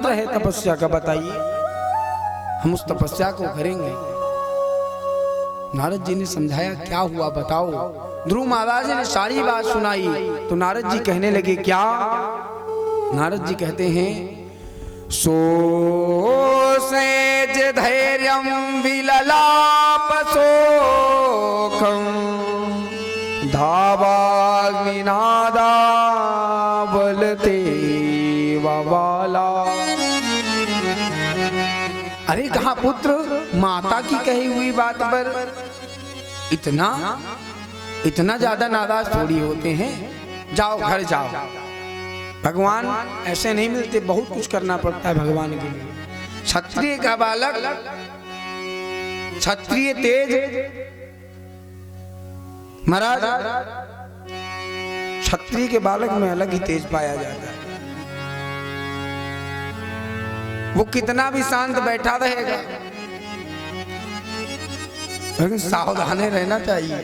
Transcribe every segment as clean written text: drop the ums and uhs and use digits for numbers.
मंत्र है तपस्या का बताइए, हम उस तपस्या को करेंगे। नारद जी ने समझाया क्या हुआ बताओ। ध्रुव महाराज ने सारी बात सुनाई तो नारद जी कहने लगे क्या? नारद जी कहते हैं सो सेज धैर्यं विललाप शोकं धावाग्निनादा बलते वाला। अरे कहा पुत्र, माता की कही हुई बात पर इतना ज्यादा नाराज थोड़ी होते हैं। जाओ घर जाओ। भगवान ऐसे नहीं मिलते, बहुत कुछ करना पड़ता है भगवान के लिए। क्षत्रिय का बालक, क्षत्रिय तेज महाराज, क्षत्रिय के बालक में अलग ही तेज पाया जाता है। वो कितना भी शांत बैठा रहेगा लेकिन सावधान रहना चाहिए।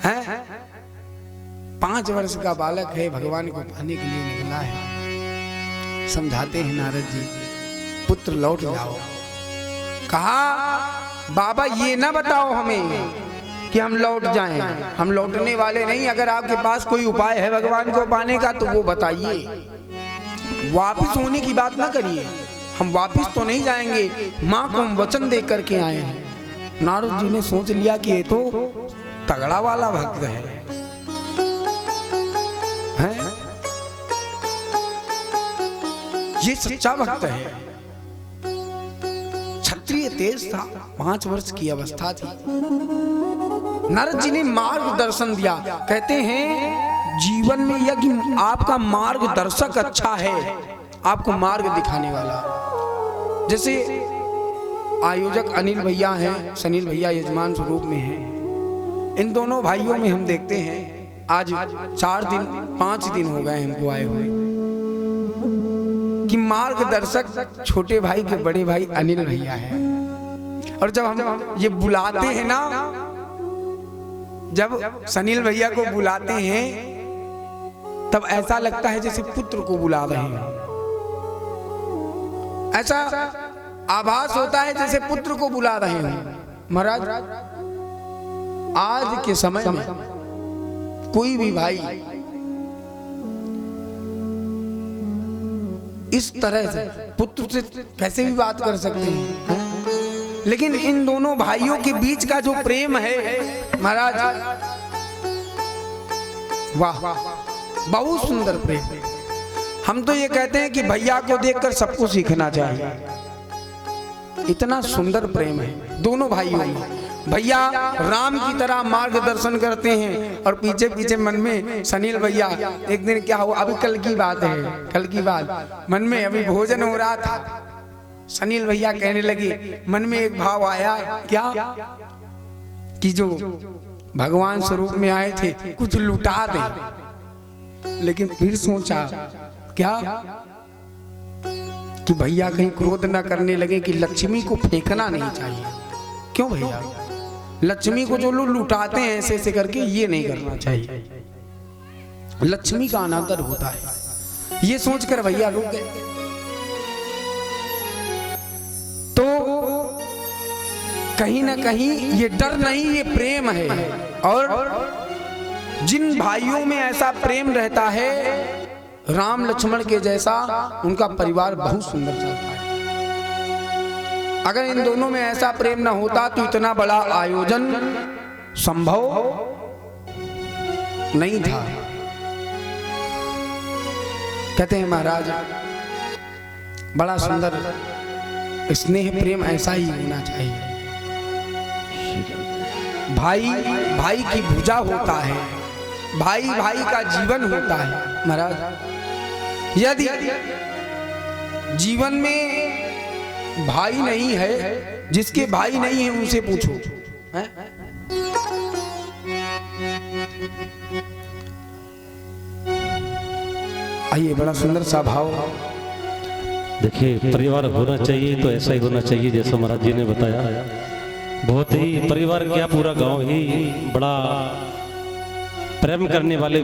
हैं? 5 वर्ष का बालक है, भगवान को पाने के लिए निकला है। समझाते हैं नारद जी, पुत्र लौट जाओ। कहा बाबा ये ना बताओ हमें कि हम लौट जाएं, हम लौटने वाले नहीं। अगर आपके पास कोई उपाय है भगवान को पाने का तो वो बताइए। वापिस होने की बात ना करिए, हम वापिस तो नहीं जाएंगे, माँ को हम वचन दे करके आए हैं। नारद जी ने सोच लिया कि ये तो तगड़ा वाला भक्त है। ये सच्चा भक्त है। क्षत्रिय तेज था, 5 वर्ष की अवस्था थी। नारद जी ने मार्गदर्शन दिया। कहते हैं जीवन में यदि आपका मार्गदर्शक अच्छा है, आपको मार्ग दिखाने वाला, जैसे आयोजक अनिल भैया हैं, सनील भैया यजमान स्वरूप में हैं। इन दोनों भाइयों में हम देखते हैं आज 4 दिन 5 दिन हो गए हमको आए हुए कि मार्गदर्शक छोटे भाई के बड़े भाई अनिल भैया हैं। और जब हम ये बुलाते हैं ना, जब सनील भैया को बुलाते हैं तब ऐसा लगता है जैसे पुत्र को बुला रहे हैं। ऐसा आभास होता है जैसे पुत्र को बुला रहे हैं। महाराज आज के समय में कोई भी भाई इस तरह से पुत्र से कैसे भी बात कर सकते हैं, लेकिन इन दोनों भाइयों के बीच का जो प्रेम है महाराज, वाह, बहुत सुंदर प्रेम। हम तो ये कहते हैं कि भैया को देखकर सबको सीखना चाहिए। इतना सुंदर प्रेम है दोनों भाइयों में। भैया राम की तरह मार्गदर्शन करते हैं और पीछे पीछे मन में सनील भैया, एक दिन क्या हुआ, अभी कल की बात है, कल की बात, मन में अभी भोजन हो रहा था, सनील भैया कहने लगे, मन में एक भाव आया क्या कि जो भगवान स्वरूप में आए थे कुछ लुटा दे। लेकिन फिर सोचा क्या कि भैया कहीं क्रोध न करने लगे कि लक्ष्मी को फेंकना नहीं चाहिए। क्यों भैया, लक्ष्मी को जो लोग लुटाते हैं ऐसे ऐसे करके, ये नहीं करना चाहिए। लक्ष्मी का अनादर होता है। ये सोचकर भैया रुक गए। तो कहीं ना कहीं ये डर नहीं, ये प्रेम है। और जिन भाइयों में ऐसा प्रेम रहता है, राम लक्ष्मण के जैसा, उनका परिवार बहुत सुंदर चलता है। अगर इन दोनों में ऐसा प्रेम न होता तो इतना बड़ा आयोजन संभव नहीं था। कहते हैं महाराज बड़ा सुंदर स्नेह प्रेम ऐसा ही होना चाहिए। भाई भाई की भुजा होता है, भाई भाई का जीवन होता है। महाराज यदि जीवन में भाई नहीं है, जिसके भाई नहीं है उनसे पूछो, आइए, बड़ा सुंदर सा भाव। देखिए परिवार होना चाहिए तो ऐसा ही होना चाहिए जैसा महाराज जी ने बताया। बहुत ही परिवार क्या, पूरा गांव ही बड़ा प्रेम करने वाले